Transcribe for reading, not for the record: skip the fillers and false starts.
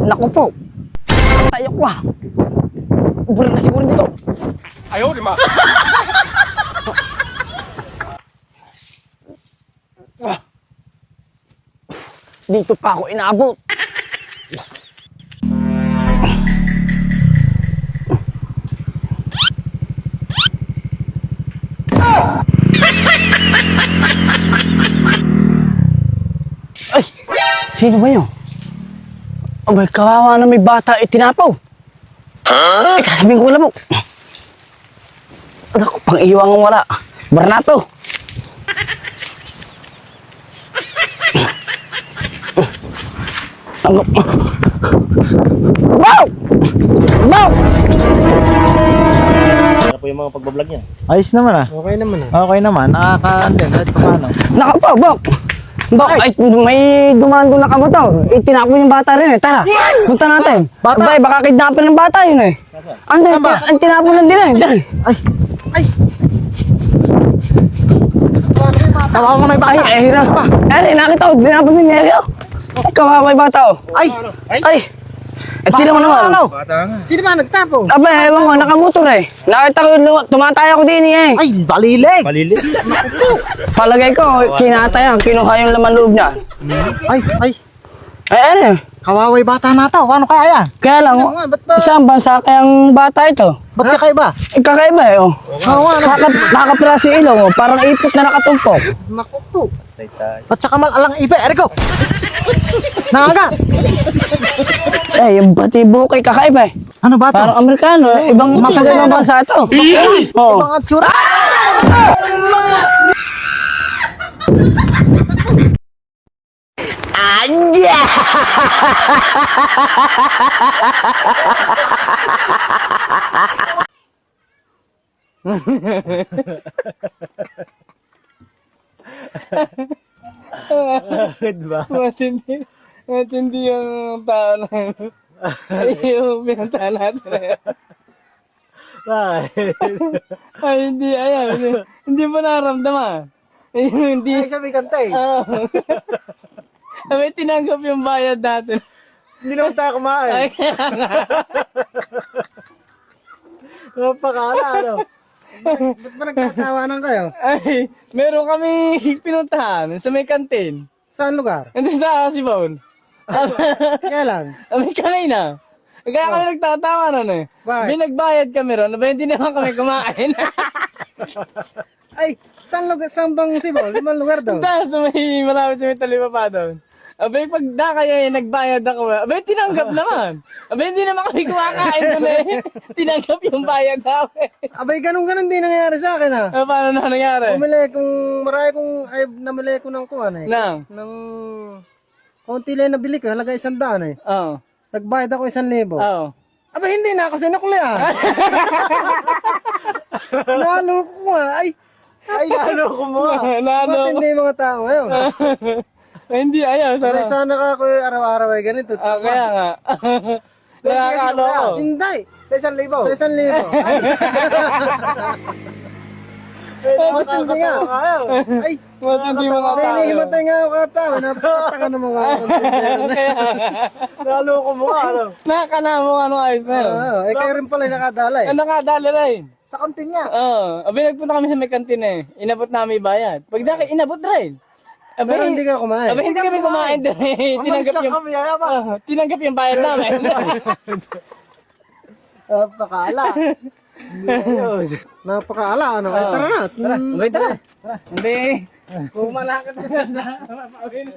Naku po. Tayo ko ah. Ubra na siguro dito. Ayaw, di ma. Dito pa ako inaabot. Ay! Sino ba yun? Abay, kawawa na may bata itinapaw. Ay, sasabihin ko lang mo. Ano ko, pang iwang wala. Barnato. Wow! Wow! Ano po yung mga pagbablog niya? Ayos naman ah. Okay naman ah. Okay naman. Nakaka-content kahit paano. Naka po, Bok. Bok, ay, may dumaan doon na kamotor. Itinapon yung bata rin eh. Tara, punta natin. Bata? Abay, baka kidnapin ng bata yun eh. Ang tinapon lang din eh. Dali. Ay! Tawa mo na yung Ay, bata. hirap pa. Eh, nakita ko, tinapon din niya. Kawawa yung bata oh. Ay! Ay! Eh, tinan mo naman. Bata nga. Sino ba nagtapo? Abay, ewan ko, nakamotor eh. Nakita ko, tumataya ko din eh. Ay! Balilig! Malilit. Palagay ko, kinataya, kinuha yung laman loob niya. Ay! Ay! Ay, ano eh. Kawaway bata na to. Paano kaya yan? Kaya lang, isang bansa kayang bata ito. Ba't kakaiba? Kakaiba eh, oh. Oo nga. Nakapira si ilong, oh. Parang ipot na nakatumpok. Naku po. Tay-tay. At saka alang ipe. Eriko! Nangaga! Eh, yung pati buhok ay kakaiba eh. Ano ba to? Parang Amerikano, ibang mapagandang bansa ito. Oo. Ibang atsura. Bakit ba? Matindi yung tao na yung pinunta natin. Bakit? Ay, hindi, ayan. Hindi mo naramdaman. Hindi. Ay, sabi kanta eh. May tinanggap yung bayad natin. Hindi naman tayo kumain. Ay, kaya nga. Napakala, ano? Ba't ba nagtatawanan kayo? Ay, meron kami pinuntahan sa may kantin. Saan lugar? Nandun sa Sibon. Kaya lang. May kangay na. Kaya kami nagtatawa na eh. Bakit? May nagbayad kami ron, hindi naman kami kumain. Ay, saan lugar? Saan bang Sibol? Saan lugar daw? Tapos may malapit sa may talibaba doon. Abay, pag kaya nagbayad ako, abay, tinanggap naman. Abay, hindi naman kami kumakain doon eh. Tinanggap yung bayad namin. Abay, ganun-ganun din nangyayari sa akin ah. Paano na nangyari? Namili ko ng kuwan eh. Nang? Ng konti lang nabili ko, halaga 100 eh. Oo. Nagbayad ako 1,000. Oo. Aba, hindi na ako sinukli ah. Nalo ko nga. Ay, Ano ko mo? Lalo. ba't hindi yung mga tao ngayon? Hindi, ayaw. Abay, Sana. sana ka ako araw-araw ay ganito. Kaya nga. Nakakalo ko. Hindi. Sa 1,000. Sa 1,000. Ay, matindi nga. Ay, Matindi mga may tao. hinihimatay nga ako katawa. Napakataka ng mga kontinero. Kaya nga. Lalo ko mo, ano? Nakakala mo anong ayos na yun. Eh, kayo rin pala yung nakadalay. Nakadali rin. Sa kantin nga. Oo. Abay, nagpunta kami sa may kantin eh. Inabot namin yung bayad. Pag daki, inabot rin. Abay, Pero hindi ka kumain. abay, hindi kami kumain doon eh. Tinanggap yung, tinanggap yung bayad namin. Napakaala. Napakaala, ano? Ay, tara na. Abay, tara. Hindi. Kung malakad na mapawin.